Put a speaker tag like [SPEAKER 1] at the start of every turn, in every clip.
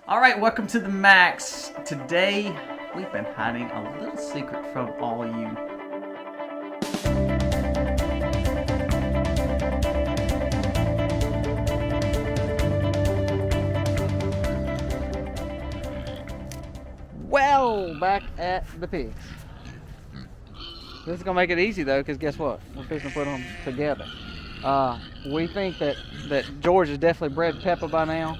[SPEAKER 1] All right, welcome to the Max. Today, we've been hiding a little secret from all you. Well, back at the pigs. This is gonna make it easy though, because guess what? We're fixing to put them together. We think that George has definitely bred Peppa by now.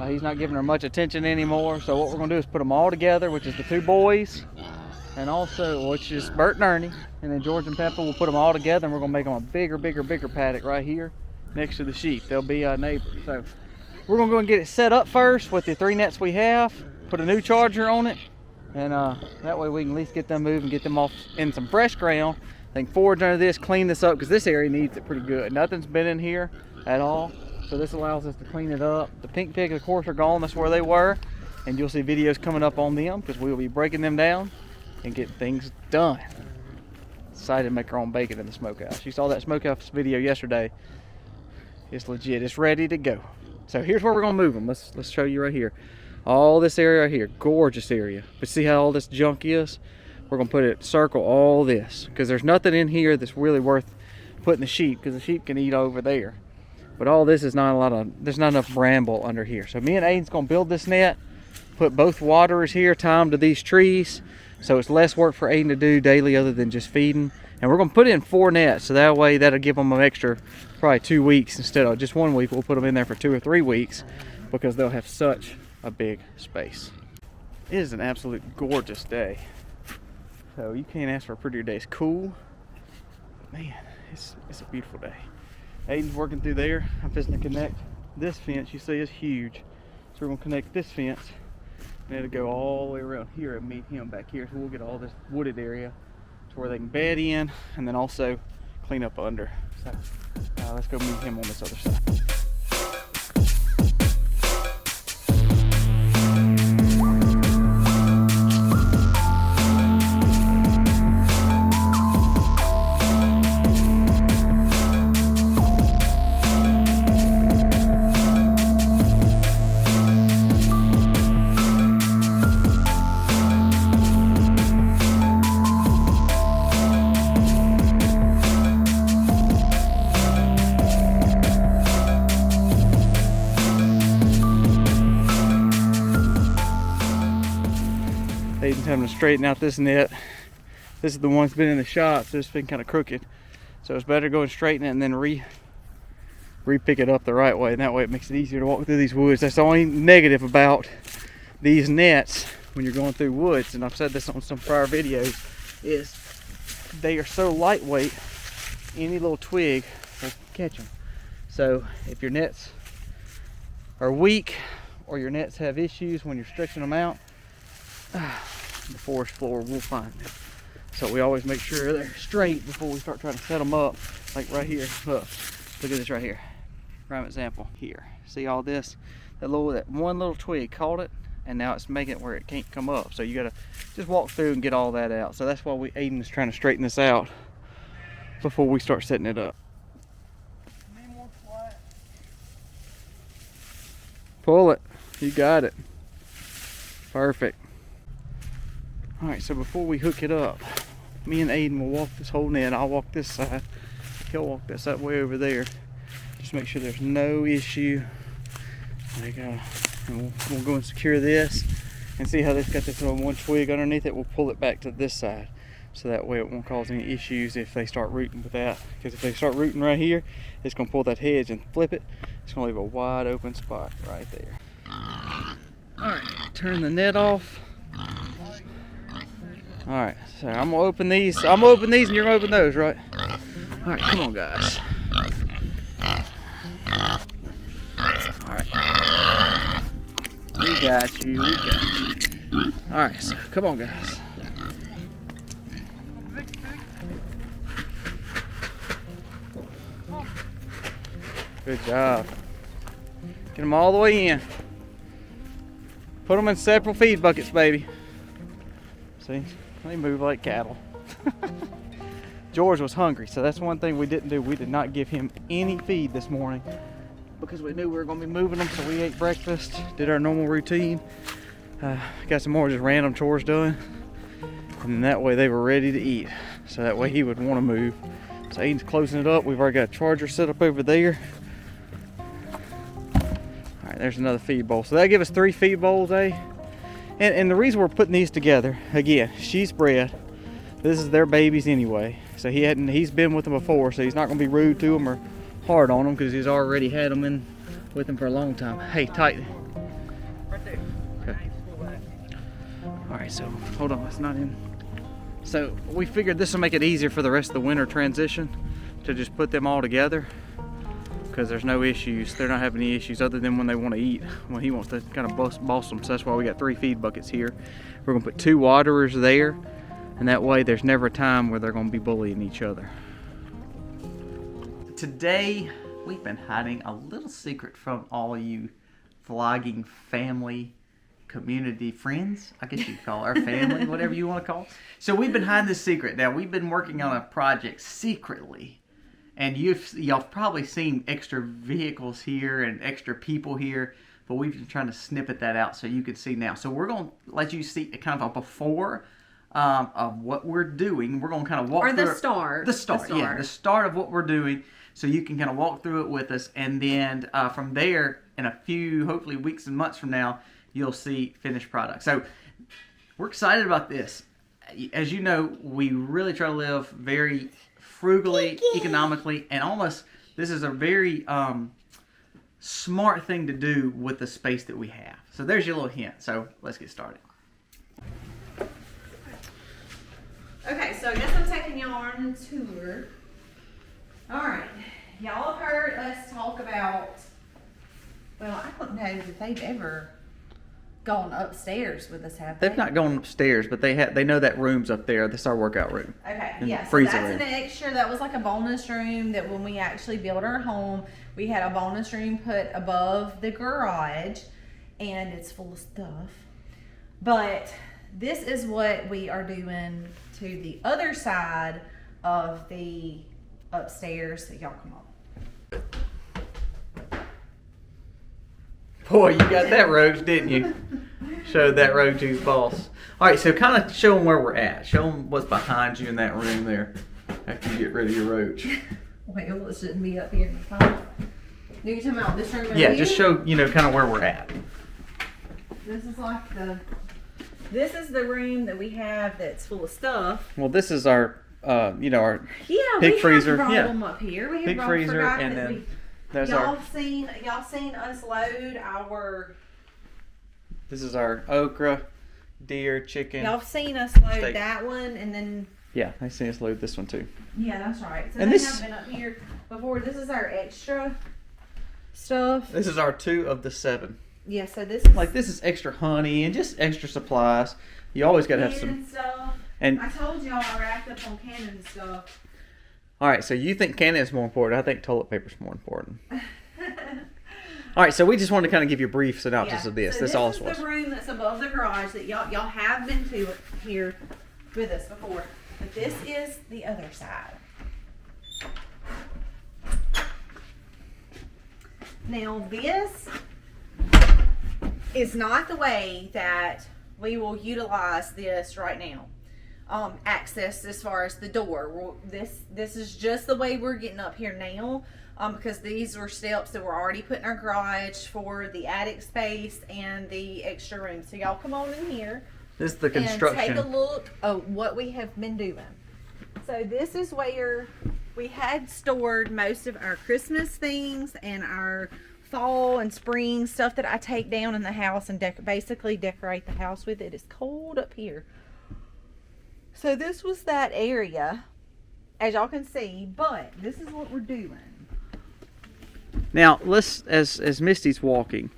[SPEAKER 1] He's not giving her much attention anymore. So what we're gonna do is put them all together, which is the two boys, and also which is Bert and Ernie, and then George and Peppa. We'll put them all together, and we're gonna make them a bigger paddock right here next to the sheep. They'll be our neighbors. So we're gonna go and get it set up first with the 3 nets we have. Put a new charger on it, and that way we can at least get them moving, get them off in some fresh ground. They can forage under this, clean this up, because this area needs it pretty good. Nothing's been in here at all. So this allows us to clean it up. The pink pigs, of course, are gone. That's where they were. And you'll see videos coming up on them because we will be breaking them down and get things done. Excited to make our own bacon in the smokehouse. You saw that smokehouse video yesterday. It's legit. It's ready to go. So here's where we're going to move them. Let's show you right here. All this area right here. Gorgeous area. But see how all this junk is? We're going to put it, circle all this. Because there's nothing in here that's really worth putting the sheep. Because the sheep can eat over there. But all this is there's not enough bramble under here. So me and Aiden's gonna build this net, put both waterers here, tie them to these trees, so it's less work for Aiden to do daily other than just feeding. And we're gonna put in 4 nets, so that way that'll give them an extra probably 2 weeks instead of just 1 week. We'll put them in there for 2 or 3 weeks because they'll have such a big space. It is an absolute gorgeous day. So you can't ask for a prettier day. It's cool. Man, it's a beautiful day. Aiden's working through there. I'm just gonna connect this fence. You see it's huge. So we're gonna connect this fence and it'll go all the way around here and meet him back here. So we'll get all this wooded area to where they can bed in and then also clean up under. So let's go meet him on this other side. Aiden's having to straighten out this net. This is the one that's been in the shop, so it's been kind of crooked. So it's better to go and straighten it and then re-pick it up the right way, and that way it makes it easier to walk through these woods. That's the only negative about these nets when you're going through woods, and I've said this on some prior videos, is they are so lightweight, any little twig will catch them. So if your nets are weak or your nets have issues when you're stretching them out, the forest floor will find them. So we always make sure they're straight before we start trying to set them up. Like right here, look at this right here. Prime example here. See all this? That one little twig caught it, and now it's making it where it can't come up. So you gotta just walk through and get all that out. So that's why Aiden is trying to straighten this out before we start setting it up. Pull it. You got it. Perfect. Alright, so before we hook it up, me and Aiden will walk this whole net. I'll walk this side. He'll walk this that way over there. Just make sure there's no issue. And we'll go and secure this. And see how this got this little one twig underneath it? We'll pull it back to this side. So that way it won't cause any issues if they start rooting with that. Because if they start rooting right here, it's going to pull that hedge and flip it. It's going to leave a wide open spot right there. Alright, turn the net off. Alright, so I'm gonna open these. I'm gonna open these and you're gonna open those, right? Alright, come on guys. Alright. We got you, we got you. Alright, so come on guys. Good job. Get them all the way in. Put them in separate feed buckets, baby. See? They move like cattle. George was hungry, so that's one thing we didn't do. We did not give him any feed this morning. because we knew we were going to be moving them. So we ate breakfast, did our normal routine, got some more just random chores done, and that way they were ready to eat. So that way he would want to move. So Aiden's closing it up. We've already got a charger set up over there. All right, there's another feed bowl. So that gives us 3 feed bowls, eh? And the reason we're putting these together, again, she's bred. This is their babies anyway. So he's been with them before, so he's not gonna be rude to them or hard on them because he's already had them in with him for a long time. Hey, tight.
[SPEAKER 2] Right there.
[SPEAKER 1] Okay. All right, so hold on, it's not in. So we figured this will make it easier for the rest of the winter transition to just put them all together because there's no issues. They're not having any issues other than when they want to eat, when he wants to kind of boss them. So that's why we got 3 feed buckets here. We're gonna put 2 waterers there, and that way there's never a time where they're gonna be bullying each other. Today, we've been hiding a little secret from all you vlogging family, community friends, I guess you'd call our family, whatever you want to call it. So we've been hiding this secret. Now, we've been working on a project secretly, and y'all probably seen extra vehicles here and extra people here, but we've been trying to snippet that out so you can see now. So we're going to let you see kind of a before of what we're doing. We're going to kind of walk through
[SPEAKER 2] the start.
[SPEAKER 1] The start of what we're doing, so you can kind of walk through it with us, and then from there, in a few, hopefully weeks and months from now, you'll see finished product. So we're excited about this. As you know, we really try to live very frugally, economically, and almost this is a very smart thing to do with the space that we have. So there's your little hint. So let's get started.
[SPEAKER 2] Okay, so I guess I'm taking y'all on a tour. All right, y'all have heard us talk about, well, I don't know that they've ever gone upstairs with us, have they?
[SPEAKER 1] They've not gone upstairs, but they know that room's up there. This is our workout room.
[SPEAKER 2] Okay,
[SPEAKER 1] And
[SPEAKER 2] yeah, so
[SPEAKER 1] freezer
[SPEAKER 2] that's
[SPEAKER 1] room.
[SPEAKER 2] an extra. That was like a bonus room that when we actually built our home, we had a bonus room put above the garage, and it's full of stuff. But this is what we are doing to the other side of the upstairs. So y'all come on.
[SPEAKER 1] Boy, you got that roach, didn't you? Showed that roach who's boss. All right, so kind of show them where we're at. Show them what's behind you in that room there after you get rid of your roach.
[SPEAKER 2] Well, it shouldn't be up here in the top. Do you talking about this room?
[SPEAKER 1] Yeah,
[SPEAKER 2] here?
[SPEAKER 1] just show, kind of where we're at.
[SPEAKER 2] This is like this is the room that we have that's full of stuff.
[SPEAKER 1] Well, this is our, our
[SPEAKER 2] Yeah,
[SPEAKER 1] pig
[SPEAKER 2] we
[SPEAKER 1] freezer.
[SPEAKER 2] have brought
[SPEAKER 1] Yeah,
[SPEAKER 2] them up here. We have
[SPEAKER 1] pig
[SPEAKER 2] brought,
[SPEAKER 1] freezer,
[SPEAKER 2] forgot
[SPEAKER 1] and
[SPEAKER 2] that
[SPEAKER 1] then
[SPEAKER 2] we,
[SPEAKER 1] there's
[SPEAKER 2] y'all
[SPEAKER 1] our.
[SPEAKER 2] seen us load our.
[SPEAKER 1] This is our okra, deer, chicken.
[SPEAKER 2] Y'all seen us load
[SPEAKER 1] steak.
[SPEAKER 2] that one, and then.
[SPEAKER 1] Yeah, they seen us load this one too.
[SPEAKER 2] Yeah, that's right. So
[SPEAKER 1] And
[SPEAKER 2] they
[SPEAKER 1] this-
[SPEAKER 2] have been up here before. This is our extra stuff.
[SPEAKER 1] This is our 2 of the 7.
[SPEAKER 2] Yeah, so this is
[SPEAKER 1] Like this is extra honey and just extra supplies. You always gotta have some.
[SPEAKER 2] Canon stuff.
[SPEAKER 1] And
[SPEAKER 2] I told y'all I racked up on Canon stuff.
[SPEAKER 1] all right, so you think Canon is more important. I think toilet paper is more important. All right, so we just wanted to kind of give you a brief synopsis of this.
[SPEAKER 2] So
[SPEAKER 1] That's all
[SPEAKER 2] this
[SPEAKER 1] this was.
[SPEAKER 2] is the room that's above the garage that y'all have been to here with us before. But this is the other side. Now this is not the way that we will utilize this right now. Access as far as the door. This is just the way we're getting up here now. Because these were steps that were already put in our garage for the attic space and the extra room. So y'all come on in here.
[SPEAKER 1] This is the construction.
[SPEAKER 2] And take a look at what we have been doing. So this is where we had stored most of our Christmas things and our fall and spring stuff that I take down in the house and basically decorate the house with. It is cold up here. So this was that area, as y'all can see, but this is what we're doing.
[SPEAKER 1] Now, let's as Misty's walking,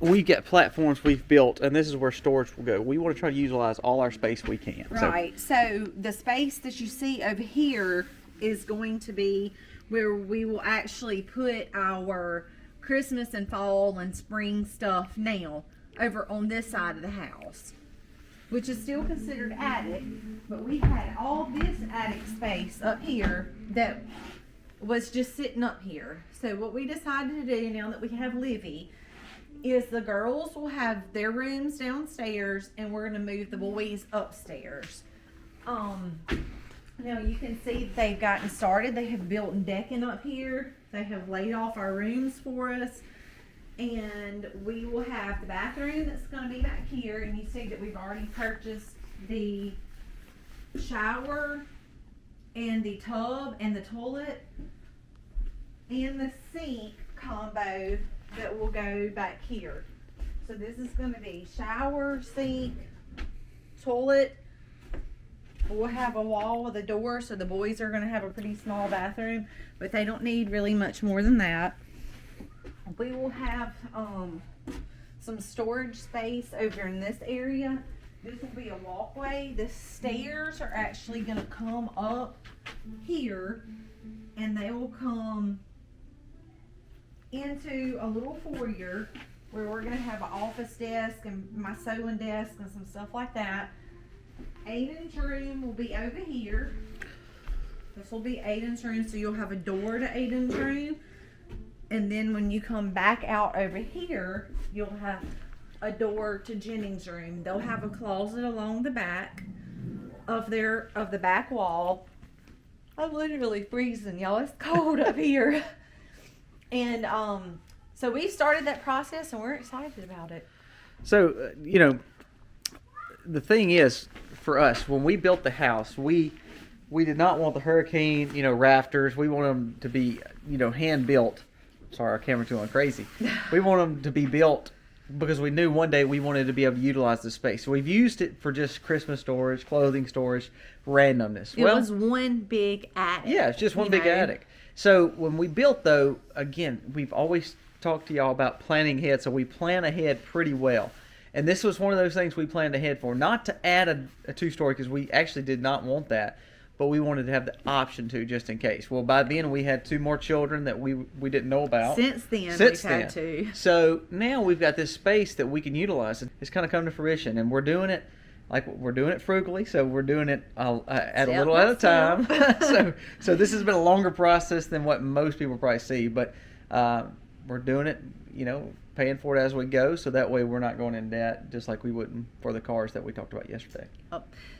[SPEAKER 1] we get platforms we've built, and this is where storage will go. We want to try to utilize all our space we can.
[SPEAKER 2] Right. So the space that you see over here is going to be where we will actually put our Christmas and fall and spring stuff now over on this side of the house, which is still considered attic, but we had all this attic space up here that was just sitting up here. So what we decided to do now that we have Livy is the girls will have their rooms downstairs and we're going to move the boys upstairs. Now you can see they've gotten started. They have built decking up here. They have laid off our rooms for us. And we will have the bathroom that's going to be back here. And you see that we've already purchased the shower and the tub and the toilet and the sink combo that will go back here. So this is going to be shower, sink, toilet. We'll have a wall with a door, so the boys are going to have a pretty small bathroom, but they don't need really much more than that. We will have some storage space over in this area. This will be a walkway. The stairs are actually going to come up here, and they will come into a little foyer where we're going to have an office desk and my sewing desk and some stuff like that. Aiden's room will be over here. This will be Aiden's room, so you'll have a door to Aiden's room. And then when you come back out over here, you'll have a door to Jennings' room. They'll have a closet along the back of the back wall. I'm literally freezing, y'all. It's cold up here. And so we started that process and we're excited about it.
[SPEAKER 1] So, the thing is, for us, when we built the house, we did not want the hurricane, rafters. We want them to be, hand built. Sorry, our camera's going crazy. We want them to be built because we knew one day we wanted to be able to utilize the space. So we've used it for just Christmas storage, clothing storage, randomness.
[SPEAKER 2] It was one big attic.
[SPEAKER 1] Yeah, it's just one big attic. So when we built, though, again, we've always talked to y'all about planning ahead. So we plan ahead pretty well. And this was one of those things we planned ahead for. Not to add a two-story because we actually did not want that. But we wanted to have the option to just in case. Well, by then we had 2 more children that we didn't know about.
[SPEAKER 2] Since then, we've had 2.
[SPEAKER 1] So now we've got this space that we can utilize. It's kind of come to fruition. And we're doing it frugally. So we're doing it at a little at a time. so this has been a longer process than what most people probably see. But we're doing it, paying for it as we go, so that way we're not going in debt, just like we wouldn't for the cars that we talked about yesterday.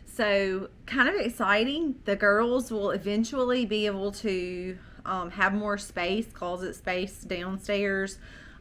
[SPEAKER 2] So kind of exciting. The girls will eventually be able to have more space, closet space downstairs,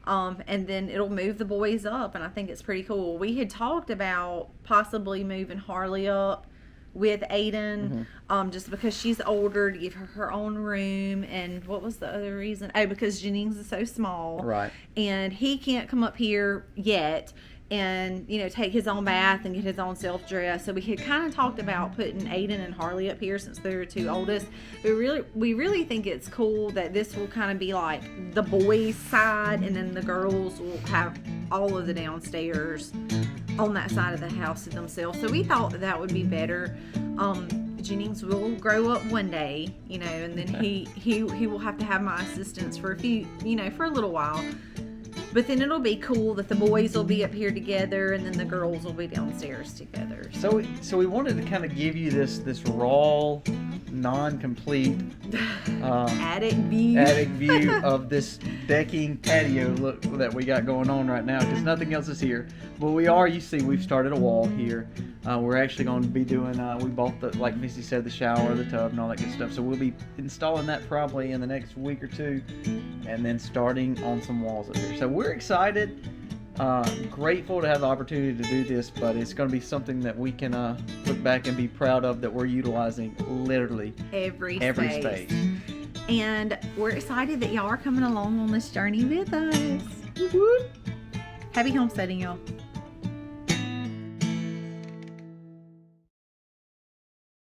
[SPEAKER 2] and then it'll move the boys up, and I think it's pretty cool. We had talked about possibly moving Harley up with Aiden, just because she's older, to give her her own room. And what was the other reason? Oh, because Jennings is so small,
[SPEAKER 1] right? And
[SPEAKER 2] he can't come up here yet and take his own bath and get his own self-dress. So we had kind of talked about putting Aiden and Harley up here since they're the 2 oldest. We really think it's cool that this will kind of be like the boys' side, and then the girls will have all of the downstairs on that side of the house to themselves. So we thought that would be better. Jennings will grow up one day, and then he will have to have my assistance for for a little while. But then it'll be cool that the boys will be up here together and then the girls will be downstairs together.
[SPEAKER 1] So we wanted to kind of give you this raw, non-complete
[SPEAKER 2] attic view
[SPEAKER 1] of this decking patio look that we got going on right now, because nothing else is here. But we've started a wall here. We're actually going to be doing, we bought like Missy said, the shower, the tub, and all that good stuff. So we'll be installing that probably in the next week or 2, and then starting on some walls up here. So we're excited, grateful to have the opportunity to do this, but it's going to be something that we can look back and be proud of, that we're utilizing literally
[SPEAKER 2] every
[SPEAKER 1] space.
[SPEAKER 2] And we're excited that y'all are coming along on this journey with us. Woo-hoo. Happy homesteading, y'all.